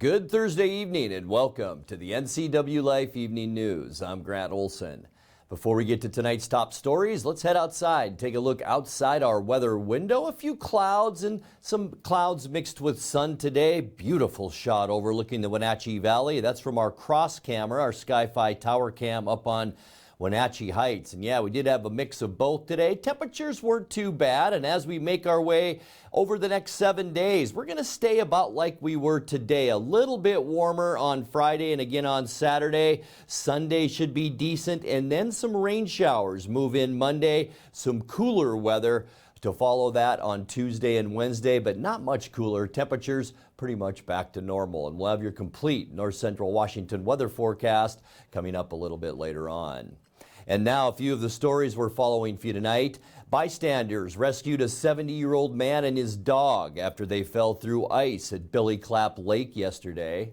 Good Thursday evening and welcome to the NCWLIFE Evening News. I'm Grant Olson. Before we get to tonight's top stories, let's head outside, take a look outside our weather window. A few clouds and some clouds mixed with sun today. Beautiful shot overlooking the Wenatchee Valley. That's from our cross camera, our Sky-Fi tower cam up on Wenatchee Heights. And yeah, we did have a mix of both today. Temperatures weren't too bad, and as we make our way over the next 7 days, we're going to stay about like we were today. A little bit warmer on Friday and again on Saturday. Sunday should be decent, and then some rain showers move in Monday. Some cooler weather to follow that on Tuesday and Wednesday, but not much cooler. Temperatures pretty much back to normal. And we'll have your complete north central Washington weather forecast coming up a little bit later on. And now a few of the stories we're following for you tonight. Bystanders rescued a 70-year-old man and his dog after they fell through ice at Billy Clapp Lake yesterday.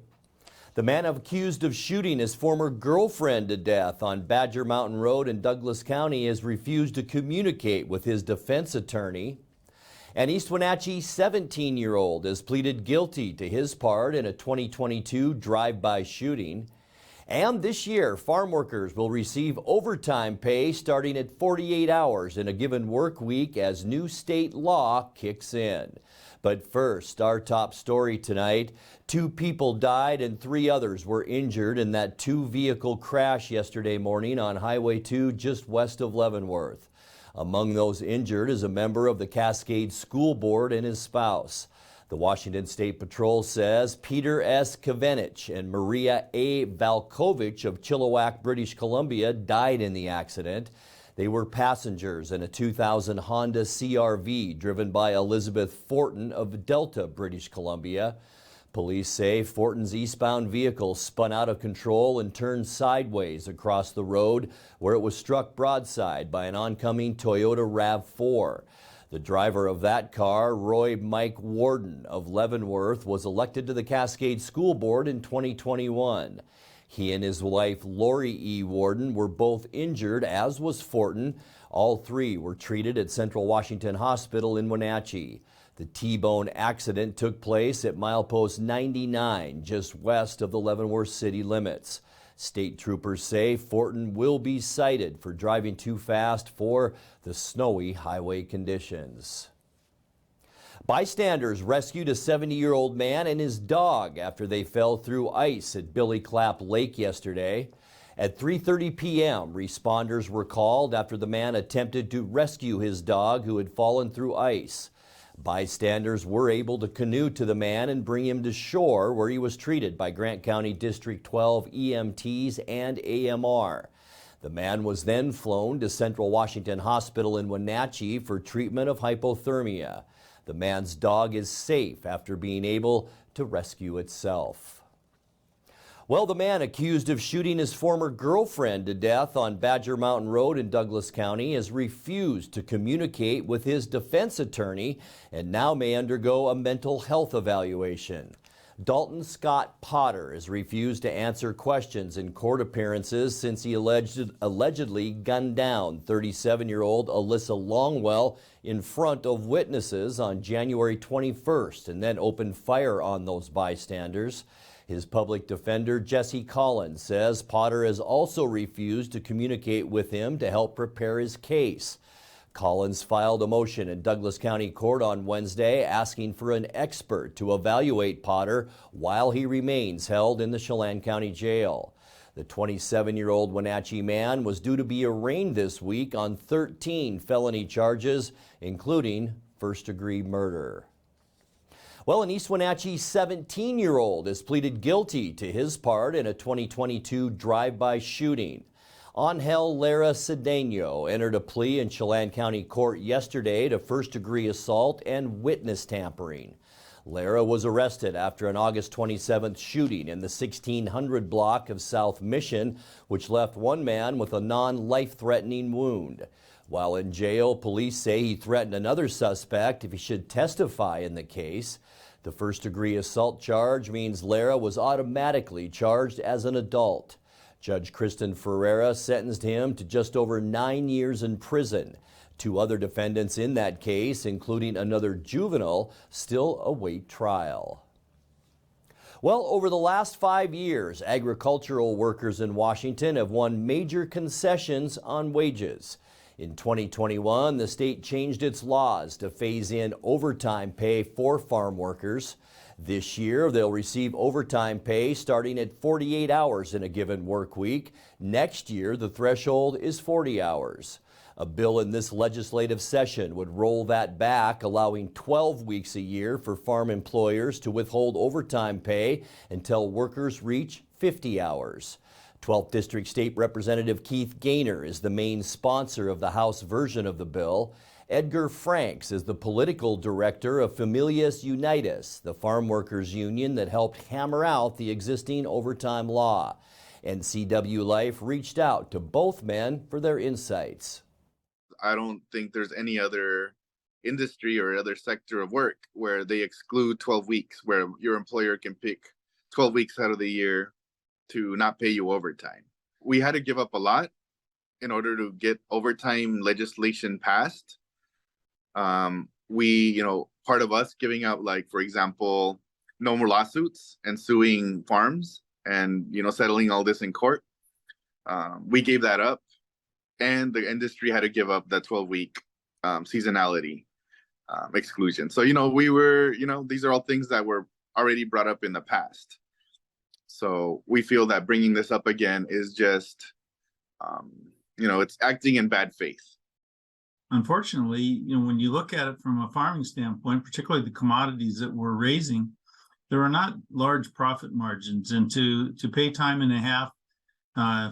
The man accused of shooting his former girlfriend to death on Badger Mountain Road in Douglas County has refused to communicate with his defense attorney. An East Wenatchee 17-year-old has pleaded guilty to his part in a 2022 drive-by shooting. And this year, farm workers will receive overtime pay starting at 48 hours in a given work week as new state law kicks in. But first, our top story tonight. 2 people died and 3 others were injured in that 2-vehicle crash yesterday morning on Highway 2 just west of Leavenworth. Among those injured is a member of the Cascade School Board and his spouse. The Washington State Patrol says Peter S. Kavenich and Maria A. Valkovich of Chilliwack, British Columbia, died in the accident. They were passengers in a 2000 Honda CR-V driven by Elizabeth Fortin of Delta, British Columbia. Police say Fortin's eastbound vehicle spun out of control and turned sideways across the road where it was struck broadside by an oncoming Toyota RAV4. The driver of that car, Roy Mike Warden of Leavenworth, was elected to the Cascade School Board in 2021. He and his wife, Lori E. Warden, were both injured, as was Fortin. All 3 were treated at Central Washington Hospital in Wenatchee. The T-bone accident took place at milepost 99, just west of the Leavenworth city limits. State troopers say Fortin will be cited for driving too fast for the snowy highway conditions. Bystanders rescued a 70-year-old man and his dog after they fell through ice at Billy Clapp Lake yesterday. At 3:30 p.m., responders were called after the man attempted to rescue his dog who had fallen through ice. Bystanders were able to canoe to the man and bring him to shore, where he was treated by Grant County District 12 EMTs and AMR. The man was then flown to Central Washington Hospital in Wenatchee for treatment of hypothermia. The man's dog is safe after being able to rescue itself. Well, the man accused of shooting his former girlfriend to death on Badger Mountain Road in Douglas County has refused to communicate with his defense attorney and now may undergo a mental health evaluation. Dalton Scott Potter has refused to answer questions in court appearances since he allegedly gunned down 37-year-old Alyssa Longwell in front of witnesses on January 21st and then opened fire on those bystanders. His public defender, Jesse Collins, says Potter has also refused to communicate with him to help prepare his case. Collins filed a motion in Douglas County Court on Wednesday asking for an expert to evaluate Potter while he remains held in the Chelan County Jail. The 27-year-old Wenatchee man was due to be arraigned this week on 13 felony charges, including first-degree murder. Well, an East Wenatchee 17-year-old has pleaded guilty to his part in a 2022 drive-by shooting. Angel Lara Cedeno entered a plea in Chelan County Court yesterday to first-degree assault and witness tampering. Lara was arrested after an August 27th shooting in the 1600 block of South Mission, which left one man with a non-life-threatening wound. While in jail, police say he threatened another suspect if he should testify in the case. The first-degree assault charge means Lara was automatically charged as an adult. Judge Kristen Ferreira sentenced him to just over 9 years in prison. 2 other defendants in that case, including another juvenile, still await trial. Well, over the last 5 years, agricultural workers in Washington have won major concessions on wages. In 2021, the state changed its laws to phase in overtime pay for farm workers. This year, they'll receive overtime pay starting at 48 hours in a given work week. Next year, the threshold is 40 hours. A bill in this legislative session would roll that back, allowing 12 weeks a year for farm employers to withhold overtime pay until workers reach 50 hours. 12th District State Representative Keith Gaynor is the main sponsor of the House version of the bill. Edgar Franks is the political director of Familias Unitas, the farm workers union that helped hammer out the existing overtime law. NCWLIFE reached out to both men for their insights. I don't think there's any other industry or other sector of work where they exclude 12 weeks, where your employer can pick 12 weeks out of the year to not pay you overtime. We had to give up a lot in order to get overtime legislation passed. Part of us giving out, like, for example, no more lawsuits and suing farms and, settling all this in court. We gave that up. And the industry had to give up that 12-week seasonality exclusion. So, these are all things that were already brought up in the past. So we feel that bringing this up again is just, it's acting in bad faith. Unfortunately, when you look at it from a farming standpoint, particularly the commodities that we're raising, there are not large profit margins. And to pay time and a half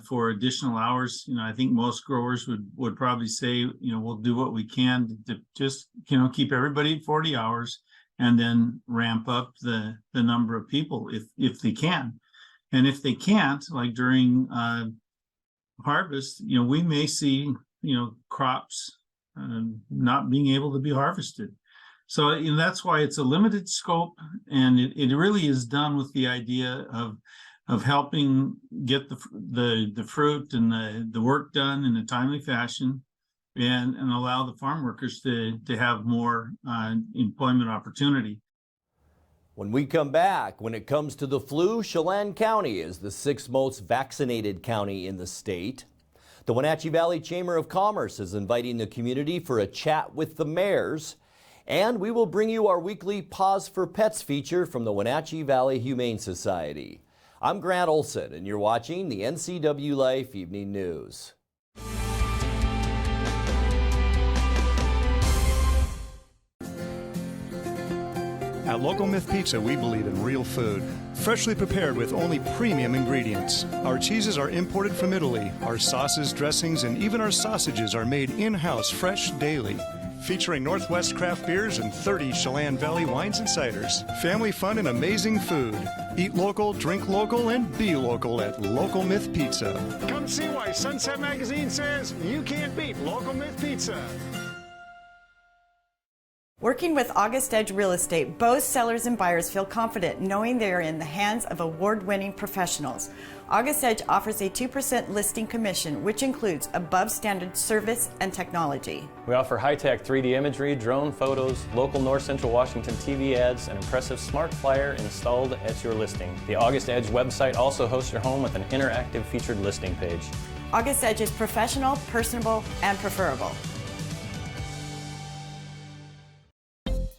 for additional hours, I think most growers would probably say, we'll do what we can to just, keep everybody at 40 hours and then ramp up the number of people if they can. And if they can't, like during harvest, we may see, crops not being able to be harvested. So that's why it's a limited scope, and it really is done with the idea of helping get the fruit and the work done in a timely fashion, and allow the farm workers to have more employment opportunity. When we come back, when it comes to the flu, Chelan County is the 6th most vaccinated county in the state. The Wenatchee Valley Chamber of Commerce is inviting the community for a chat with the mayors. And we will bring you our weekly Pause for Pets feature from the Wenatchee Valley Humane Society. I'm Grant Olson, and you're watching the NCWLIFE Evening News. At Local Myth Pizza, we believe in real food, freshly prepared with only premium ingredients. Our cheeses are imported from Italy. Our sauces, dressings, and even our sausages are made in-house fresh daily. Featuring Northwest craft beers and 30 Chelan Valley wines and ciders. Family fun and amazing food. Eat local, drink local, and be local at Local Myth Pizza. Come see why Sunset Magazine says you can't beat Local Myth Pizza. Working with August Edge Real Estate, both sellers and buyers feel confident knowing they are in the hands of award-winning professionals. August Edge offers a 2% listing commission, which includes above-standard service and technology. We offer high-tech 3D imagery, drone photos, local North Central Washington TV ads, and impressive smart flyer installed at your listing. The August Edge website also hosts your home with an interactive featured listing page. August Edge is professional, personable, and preferable.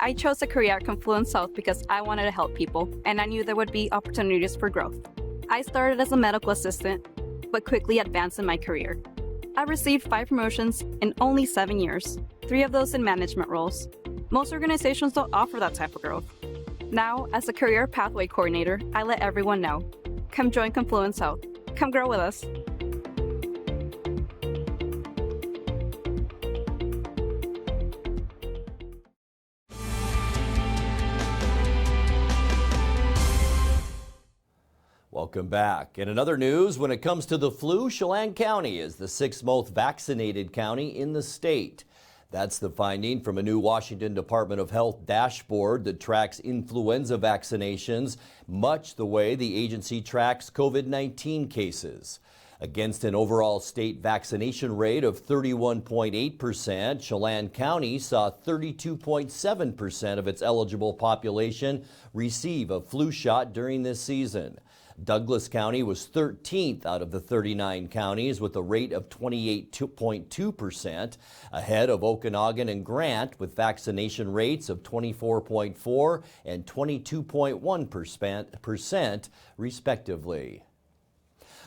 I chose a career at Confluence South because I wanted to help people, and I knew there would be opportunities for growth. I started as a medical assistant, but quickly advanced in my career. I received 5 promotions in only 7 years, 3 of those in management roles. Most organizations don't offer that type of growth. Now, as a career pathway coordinator, I let everyone know. Come join Confluence South. Come grow with us. Welcome back. In another news, when it comes to the flu, Chelan County is the 6th most vaccinated county in the state. That's the finding from a new Washington Department of Health dashboard that tracks influenza vaccinations, much the way the agency tracks COVID-19 cases. Against an overall state vaccination rate of 31.8%, Chelan County saw 32.7% of its eligible population receive a flu shot during this season. Douglas County was 13th out of the 39 counties with a rate of 28.2%, ahead of Okanagan and Grant with vaccination rates of 24.4% and 22.1%, respectively.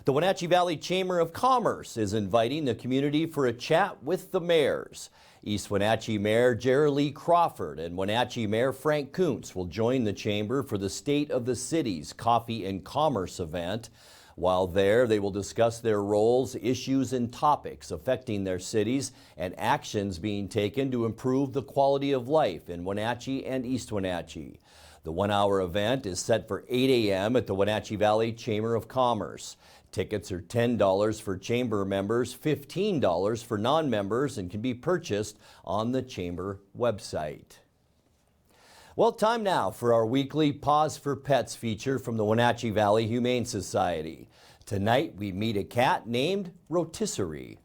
The Wenatchee Valley Chamber of Commerce is inviting the community for a chat with the mayors. East Wenatchee Mayor Jerry Lee Crawford and Wenatchee Mayor Frank Kuntz will join the chamber for the State of the City's Coffee and Commerce event. While there, they will discuss their roles, issues, and topics affecting their cities and actions being taken to improve the quality of life in Wenatchee and East Wenatchee. The one-hour event is set for 8 a.m. at the Wenatchee Valley Chamber of Commerce. Tickets are $10 for chamber members, $15 for non-members, and can be purchased on the chamber website. Well, time now for our weekly Pause for Pets feature from the Wenatchee Valley Humane Society. Tonight, we meet a cat named Rotisserie.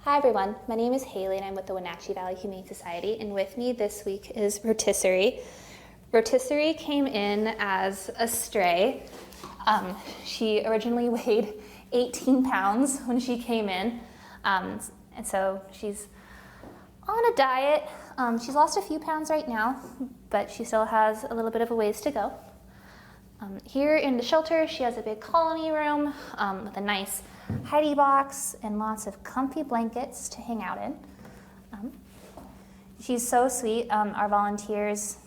Hi everyone, my name is Haley and I'm with the Wenatchee Valley Humane Society, and with me this week is Rotisserie. Rotisserie came in as a stray. She originally weighed 18 pounds when she came in, and so she's on a diet. She's lost a few pounds right now, but she still has a little bit of a ways to go. Here in the shelter, she has a big colony room with a nice hidey box and lots of comfy blankets to hang out in. She's so sweet. Our volunteers,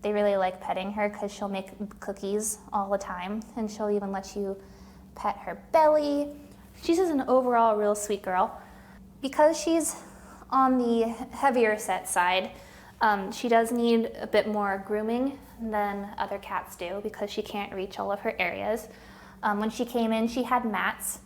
they really like petting her because she'll make cookies all the time, and she'll even let you pet her belly. She's just an overall real sweet girl. Because she's on the heavier set side, she does need a bit more grooming than other cats do because she can't reach all of her areas. When she came in, she had mats,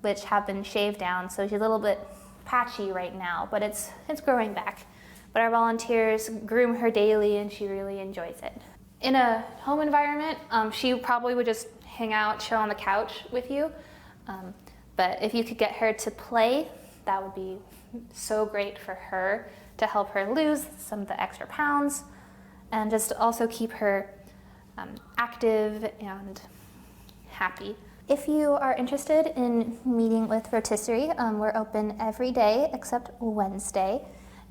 which have been shaved down, so she's a little bit patchy right now, but it's growing back. But our volunteers groom her daily and she really enjoys it. In a home environment, she probably would just hang out, chill on the couch with you. But if you could get her to play, that would be so great for her to help her lose some of the extra pounds and just also keep her active and happy. If you are interested in meeting with Rotisserie, we're open every day except Wednesday,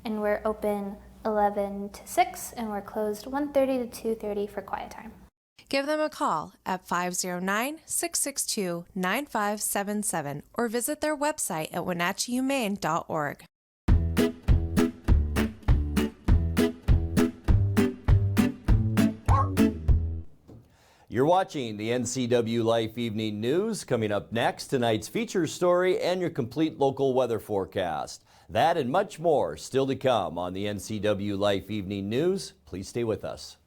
and we're open 11 to 6, and we're closed 1:30 to 2:30 for quiet time. Give them a call at 509-662-9577 or visit their website at wenatcheehumane.org. You're watching the NCWLIFE Evening News. Coming up next, tonight's feature story and your complete local weather forecast. That and much more still to come on the NCWLIFE Evening News. Please stay with us.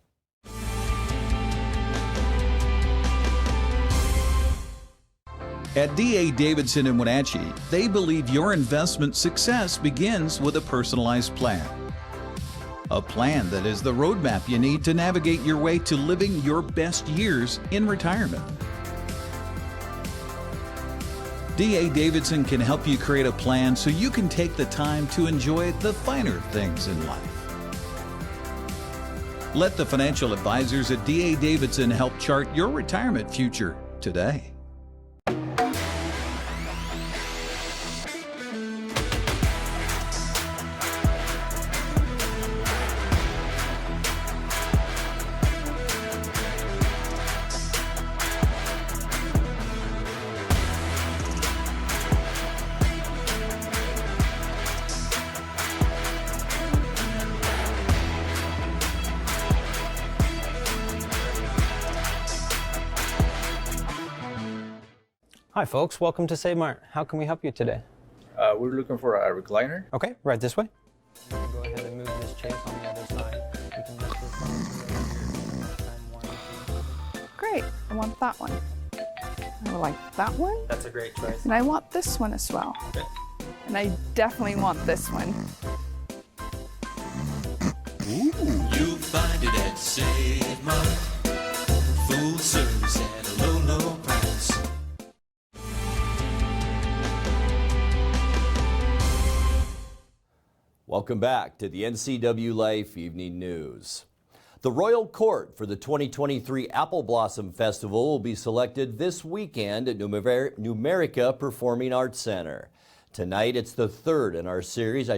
At D.A. Davidson in Wenatchee, they believe your investment success begins with a personalized plan. A plan that is the roadmap you need to navigate your way to living your best years in retirement. D.A. Davidson can help you create a plan so you can take the time to enjoy the finer things in life. Let the financial advisors at D.A. Davidson help chart your retirement future today. Hi folks, welcome to Save Mart. How can we help you today? We're looking for a recliner. Okay, right this way. Go ahead and move this chase on the other side. You can lift this up. Great, I want that one. I like that one. That's a great choice. And I want this one as well. Okay. And I definitely want this one. You'll find it at Save Mart. Full service at a low, low price. Welcome back to the NCWLIFE Evening News. The Royal Court for the 2023 Apple Blossom Festival will be selected this weekend at Numerica Performing Arts Center. Tonight, it's the fourth in our series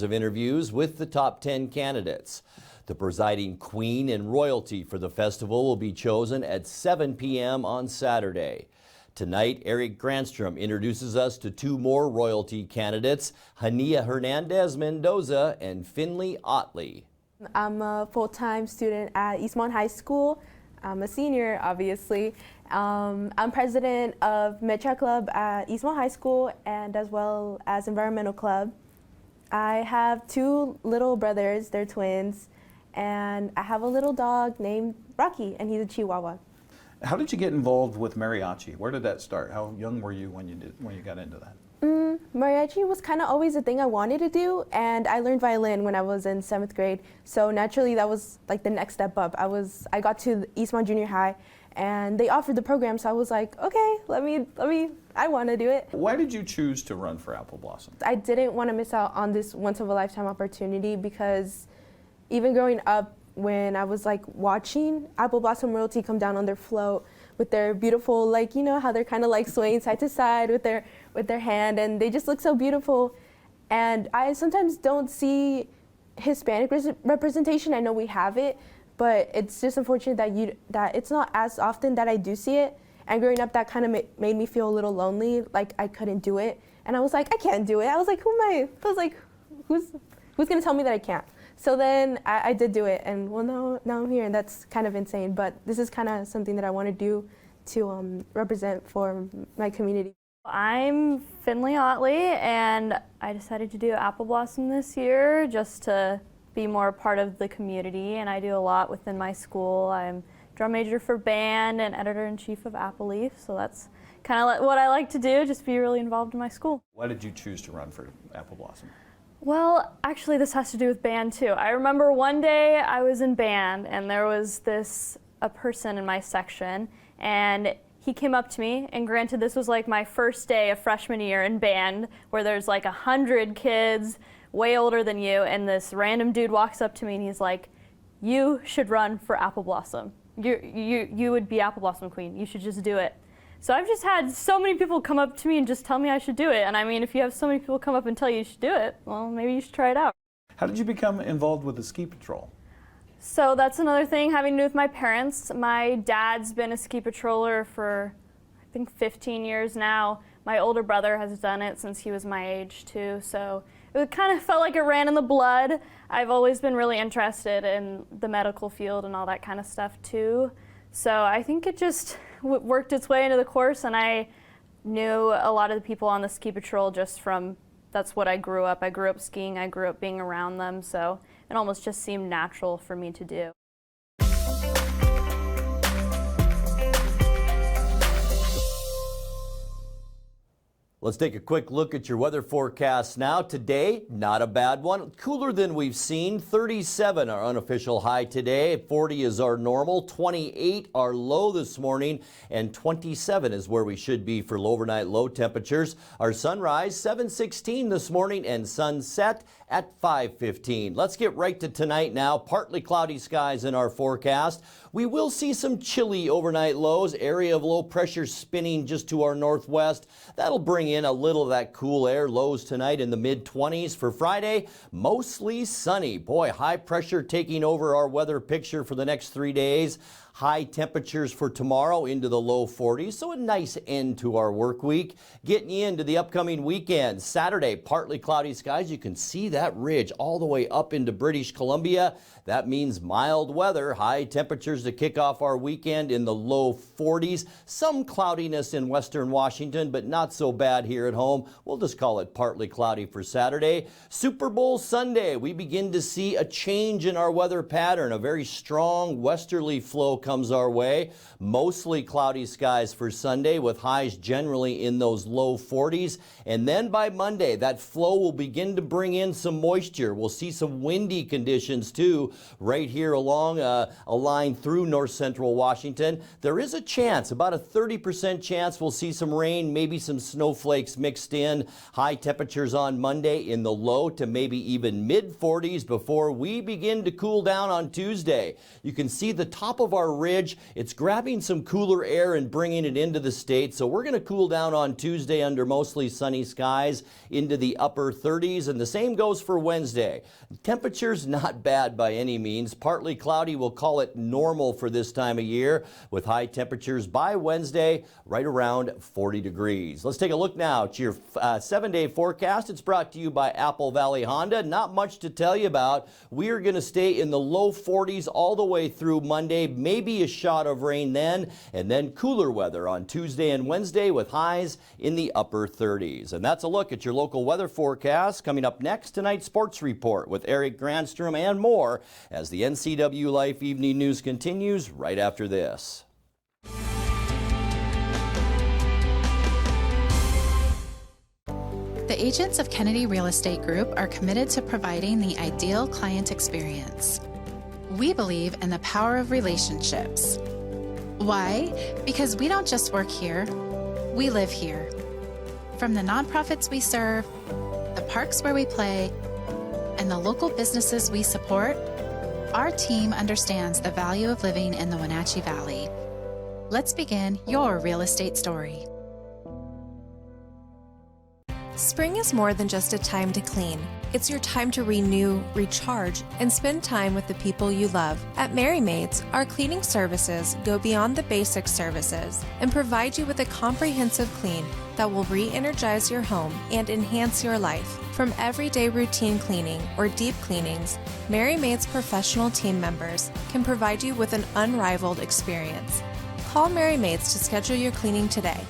of interviews with the top 10 candidates. The presiding queen and royalty for the festival will be chosen at 7 p.m. on Saturday. Tonight, Eric Granstrom introduces us to two more royalty candidates, Hania Hernandez Mendoza and Finley Otley. I'm a full-time student at Eastmont High School. I'm a senior, obviously. I'm president of Metra Club at Eastmont High School and as well as Environmental Club. I have two little brothers, they're twins, and I have a little dog named Rocky, and he's a Chihuahua. How did you get involved with mariachi? Where did that start? How young were you when you got into that? Mariachi was kind of always a thing I wanted to do, and I learned violin when I was in 7th grade. So naturally, that was like the next step up. I got to Eastmont Junior High, and they offered the program, so I was like, okay, I want to do it. Why did you choose to run for Apple Blossom? I didn't want to miss out on this once-of-a-lifetime opportunity because even growing up, when I was like watching Apple Blossom royalty come down on their float with their beautiful, like, you know how they're kind of like swaying side to side with their hand, and they just look so beautiful. And I sometimes don't see Hispanic representation. I know we have it, but it's just unfortunate that it's not as often that I do see it. And growing up, that kind of made me feel a little lonely, like I couldn't do it. And I was like, I can't do it. I was like, I was like, who's gonna tell me that I can't? So then I did do it, and well, now I'm here, and that's kind of insane. But this is kind of something that I want to do to represent for my community. I'm Finley Otley, and I decided to do Apple Blossom this year just to be more a part of the community, and I do a lot within my school. I'm drum major for band and editor-in-chief of Apple Leaf, so that's kind of what I like to do, just be really involved in my school. Why did you choose to run for Apple Blossom? Well, actually, this has to do with band too. I remember one day I was in band, and there was a person in my section, and he came up to me, and granted, this was like my first day of freshman year in band, where there's like 100 kids way older than you, and this random dude walks up to me, and he's like, "You should run for Apple Blossom. You would be Apple Blossom Queen. You should just do it." So I've just had so many people come up to me and just tell me I should do it. And I mean, if you have so many people come up and tell you should do it, well, maybe you should try it out. How did you become involved with the ski patrol? So that's another thing having to do with my parents. My dad's been a ski patroller for, I think, 15 years now. My older brother has done it since he was my age too. So it kind of felt like it ran in the blood. I've always been really interested in the medical field and all that kind of stuff too. So I think it just worked its way into the course, and I knew a lot of the people on the ski patrol just from, that's what I grew up. I grew up skiing, I grew up being around them, so it almost just seemed natural for me to do. Let's take a quick look at your weather forecast now. Today, not a bad one. Cooler than we've seen. 37 our unofficial high today. 40 is our normal. 28 our low this morning. And 27 is where we should be for overnight low temperatures. Our sunrise, 7:16 this morning, and sunset at 5:15. Let's get right to tonight now. Partly cloudy skies in our forecast. We will see some chilly overnight lows. Area of low pressure spinning just to our northwest. That'll bring in a little of that cool air. Lows tonight in the mid-20s. For Friday, mostly sunny. Boy, high pressure taking over our weather picture for the next 3 days. High temperatures for tomorrow into the low 40s, so a nice end to our work week. Getting you into the upcoming weekend. Saturday, partly cloudy skies. You can see that ridge all the way up into British Columbia. That means mild weather. High temperatures to kick off our weekend in the low 40s. Some cloudiness in western Washington, but not so bad here at home. We'll just call it partly cloudy for Saturday. Super Bowl Sunday, we begin to see a change in our weather pattern. A very strong westerly flow comes our way. Mostly cloudy skies for Sunday with highs generally in those low 40s. And then by Monday, that flow will begin to bring in some moisture. We'll see some windy conditions too right here along a line through north central Washington. There is a chance, about a 30% chance we'll see some rain, maybe some snowflakes mixed in. High temperatures on Monday in the low to maybe even mid 40s before we begin to cool down on Tuesday. You can see the top of our ridge. It's grabbing some cooler air and bringing it into the state. So we're going to cool down on Tuesday under mostly sunny skies into the upper 30s. And the same goes for Wednesday. Temperatures not bad by any means. Partly cloudy, we'll call it normal for this time of year, with high temperatures by Wednesday right around 40 degrees. Let's take a look now at your 7-day forecast. It's brought to you by Apple Valley Honda. Not much to tell you about. We are going to stay in the low 40s all the way through Monday, maybe a shot of rain then, and then cooler weather on Tuesday and Wednesday with highs in the upper 30s. And that's a look at your local weather forecast. Coming up next, tonight's sports report with Eric Granstrom and more as the NCWLIFE Evening News continues right after this. The agents of Kennedy Real Estate Group are committed to providing the ideal client experience. We believe in the power of relationships. Why? Because we don't just work here, we live here. From the nonprofits we serve, the parks where we play, and the local businesses we support, our team understands the value of living in the Wenatchee Valley. Let's begin your real estate story. Spring is more than just a time to clean. It's your time to renew, recharge, and spend time with the people you love. At Merry Maids, our cleaning services go beyond the basic services and provide you with a comprehensive clean that will re-energize your home and enhance your life. From everyday routine cleaning or deep cleanings, Merry Maids professional team members can provide you with an unrivaled experience. Call Merry Maids to schedule your cleaning today.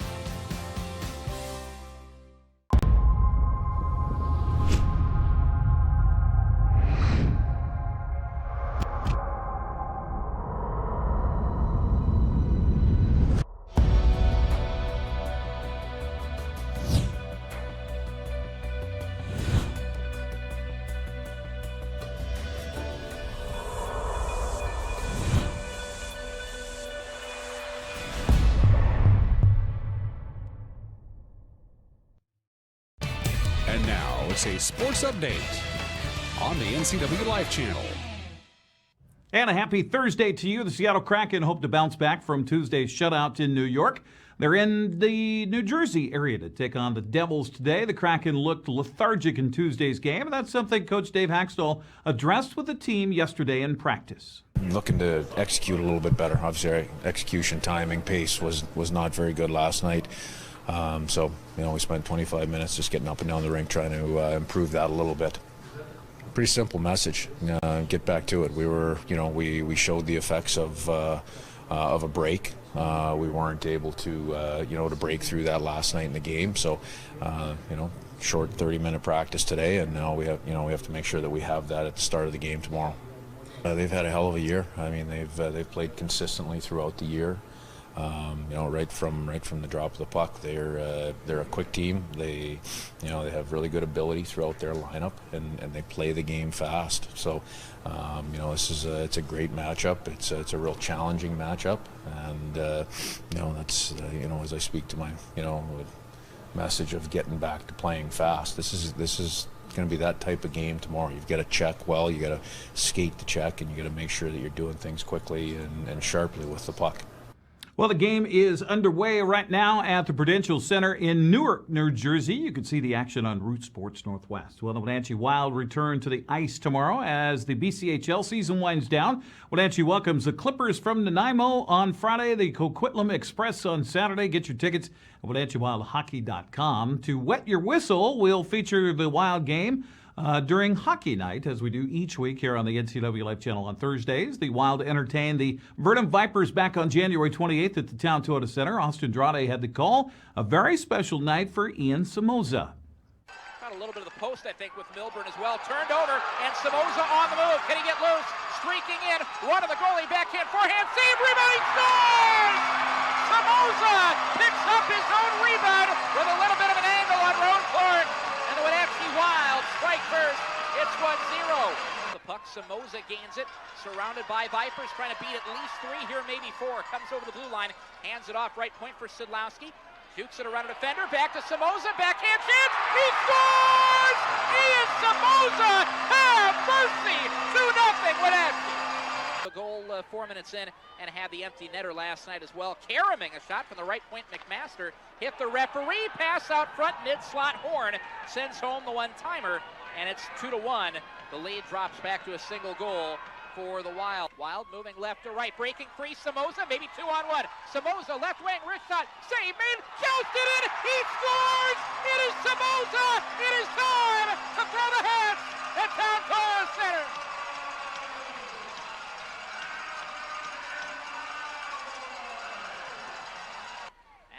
And now it's a sports update on the NCWLIFE channel. And a happy Thursday to you. The Seattle Kraken hope to bounce back from Tuesday's shutout in New York. They're in the New Jersey area to take on the Devils today. The Kraken looked lethargic in Tuesday's game, and that's something Coach Dave Haxtell addressed with the team yesterday in practice. Looking to execute a little bit better. Obviously, execution, timing, pace was not very good last night. So, we spent 25 minutes just getting up and down the rink trying to improve that a little bit. Pretty simple message. Get back to it. We were, we showed the effects of a break. We weren't able to, to break through that last night in the game. So, short 30-minute practice today, and now we have to make sure that we have that at the start of the game tomorrow. They've had a hell of a year. I mean, they've played consistently throughout the year. Right from the drop of the puck, they're a quick team. They have really good ability throughout their lineup, and they play the game fast. So, it's a great matchup. It's a real challenging matchup, and that's as I speak to my message of getting back to playing fast. This is going to be that type of game tomorrow. You've got to check well. You got to skate the check, and you got to make sure that you're doing things quickly and sharply with the puck. Well, the game is underway right now at the Prudential Center in Newark, New Jersey. You can see the action on Root Sports Northwest. Well, the Wenatchee Wild return to the ice tomorrow as the BCHL season winds down. Wenatchee welcomes the Clippers from Nanaimo on Friday, the Coquitlam Express on Saturday. Get your tickets at WenatcheeWildHockey.com. To wet your whistle, we'll feature the Wild game during hockey night, as we do each week here on the NCWLIFE channel on Thursdays. The Wild entertained the Verdun Vipers back on January 28th at the Town Toyota Center. Austin Andrade had the call. A very special night for Ian Somoza. little bit of the post, I think, with Milburn as well. Turned over, and Samoza on the move. Can he get loose? Streaking in, run of the goalie, backhand, forehand, save, rebound, he scores! Samoza picks up his own rebound with a little bit of an angle on Rowan Clark. And the Wenatchee Wild strike first. It's 1-0. The puck, Samoza gains it, surrounded by Vipers, trying to beat at least 3 here, maybe 4. Comes over the blue line, hands it off right point for Sidlowski. Dukes it around a defender, back to Samoza, backhand chance, he scores! Ian Samoza, have mercy, 2-0 Wenatchee. The goal 4 minutes in, and had the empty netter last night as well. Karaming, a shot from the right point, McMaster hit the referee, pass out front, mid-slot, Horn sends home the one-timer, and it's 2-1. The lead drops back to a single goal for the Wild. Wild moving left to right, breaking free, Samoza, maybe 2-on-1. Samoza, left wing, wrist shot, save made, jousted in, he scores! It is Samoza! It is time to throw the hats at Town Torres Center!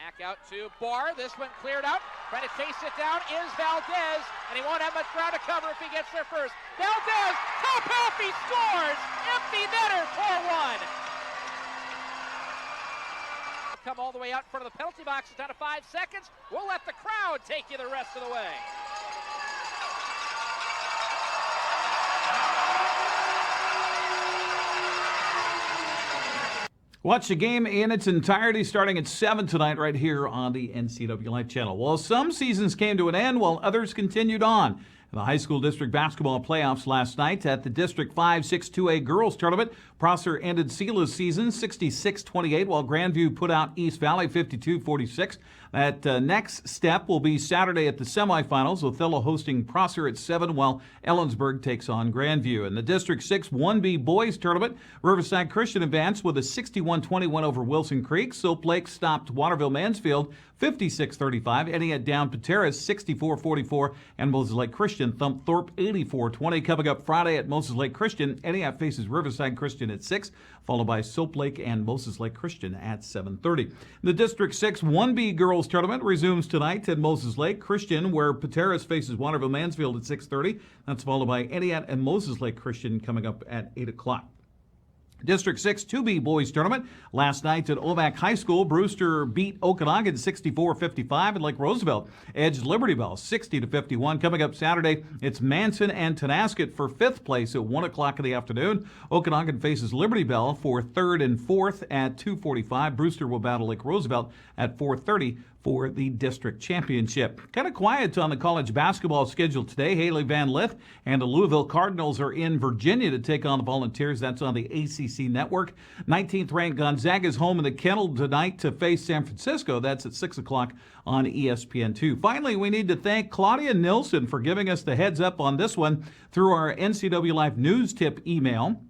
Back out to Barr, this one cleared out, trying to chase it down is Valdez, and he won't have much ground to cover if he gets there first. Valdez, top half, he scores! Empty netter, 4-1. Come all the way out in front of the penalty box, it's down to 5 seconds. We'll let the crowd take you the rest of the way. Watch the game in its entirety starting at 7 tonight right here on the NCWLIFE channel. Well, some seasons came to an end while others continued on. In the high school district basketball playoffs last night at the District 5-6-2A girls tournament, Prosser ended Sela's season 66-28 while Grandview put out East Valley 52-46. That next step will be Saturday at the semifinals, Othello hosting Prosser at 7 while Ellensburg takes on Grandview. In the District 6 1B boys tournament, Riverside Christian advanced with a 61-21 over Wilson Creek. Soap Lake stopped Waterville Mansfield 56-35. Etiat down Pateras 64-44, and Moses Lake Christian thumped Thorpe 84-20. Coming up Friday at Moses Lake Christian, Etiat faces Riverside Christian at 6, followed by Soap Lake and Moses Lake Christian at 7:30. The District 6 1B girls tournament resumes tonight at Moses Lake Christian, where Pateras faces Waterville Mansfield at 6:30. That's followed by Etiat and Moses Lake Christian coming up at 8 o'clock. District 6 2B boys tournament. Last night at Omak High School, Brewster beat Okanagan 64-55, and Lake Roosevelt edged Liberty Bell 60-51. Coming up Saturday, it's Manson and Tonasket for 5th place at 1 o'clock in the afternoon. Okanagan faces Liberty Bell for 3rd and 4th at 2:45. Brewster will battle Lake Roosevelt at 4:30 for the district championship. Kind of quiet on the college basketball schedule today. Haley Van Lith and the Louisville Cardinals are in Virginia to take on the Volunteers. That's on the ACC network. 19th ranked Gonzaga is home in the Kennel tonight to face San Francisco. That's at 6 o'clock on ESPN2. Finally, we need to thank Claudia Nilsson for giving us the heads up on this one through our NCWLIFE news tip email.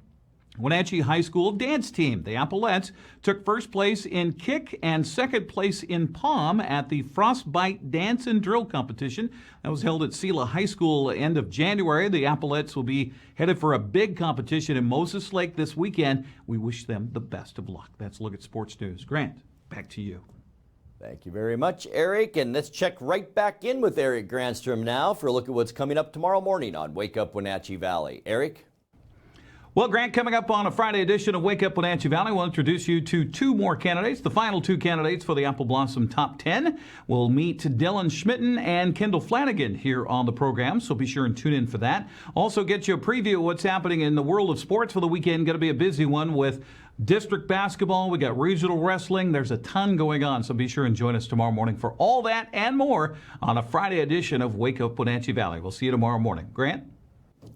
Wenatchee High School dance team, the Applettes, took first place in kick and second place in palm at the Frostbite Dance and Drill competition. That was held at Sela High School end of January. The Applettes will be headed for a big competition in Moses Lake this weekend. We wish them the best of luck. That's a look at sports news. Grant, back to you. Thank you very much, Eric. And let's check right back in with Eric Granstrom now for a look at what's coming up tomorrow morning on Wake Up Wenatchee Valley. Eric? Well, Grant, coming up on a Friday edition of Wake Up Wenatchee Valley, we'll introduce you to 2 more candidates. The final 2 candidates for the Apple Blossom Top 10. We'll meet Dylan Schmitten and Kendall Flanagan here on the program, so be sure and tune in for that. Also get you a preview of what's happening in the world of sports for the weekend. Going to be a busy one with district basketball. We got regional wrestling. There's a ton going on, so be sure and join us tomorrow morning for all that and more on a Friday edition of Wake Up Wenatchee Valley. We'll see you tomorrow morning. Grant?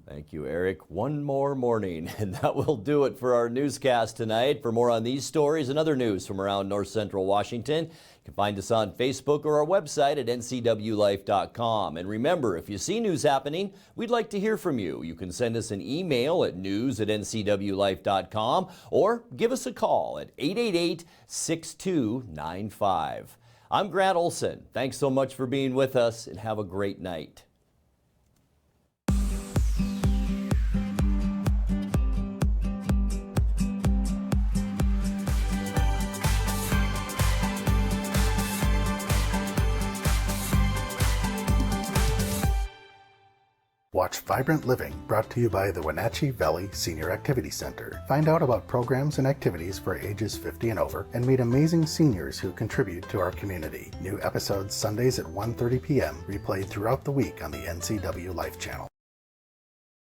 Thank you, Eric. One more morning, and that will do it for our newscast tonight. For more on these stories and other news from around North Central Washington, you can find us on Facebook or our website at ncwlife.com. And remember, if you see news happening, we'd like to hear from you. You can send us an email at news@ncwlife.com or give us a call at 888-6295. I'm Grant Olson. Thanks so much for being with us, and have a great night. Watch Vibrant Living, brought to you by the Wenatchee Valley Senior Activity Center. Find out about programs and activities for ages 50 and over, and meet amazing seniors who contribute to our community. New episodes Sundays at 1:30 p.m., replayed throughout the week on the NCWLIFE channel.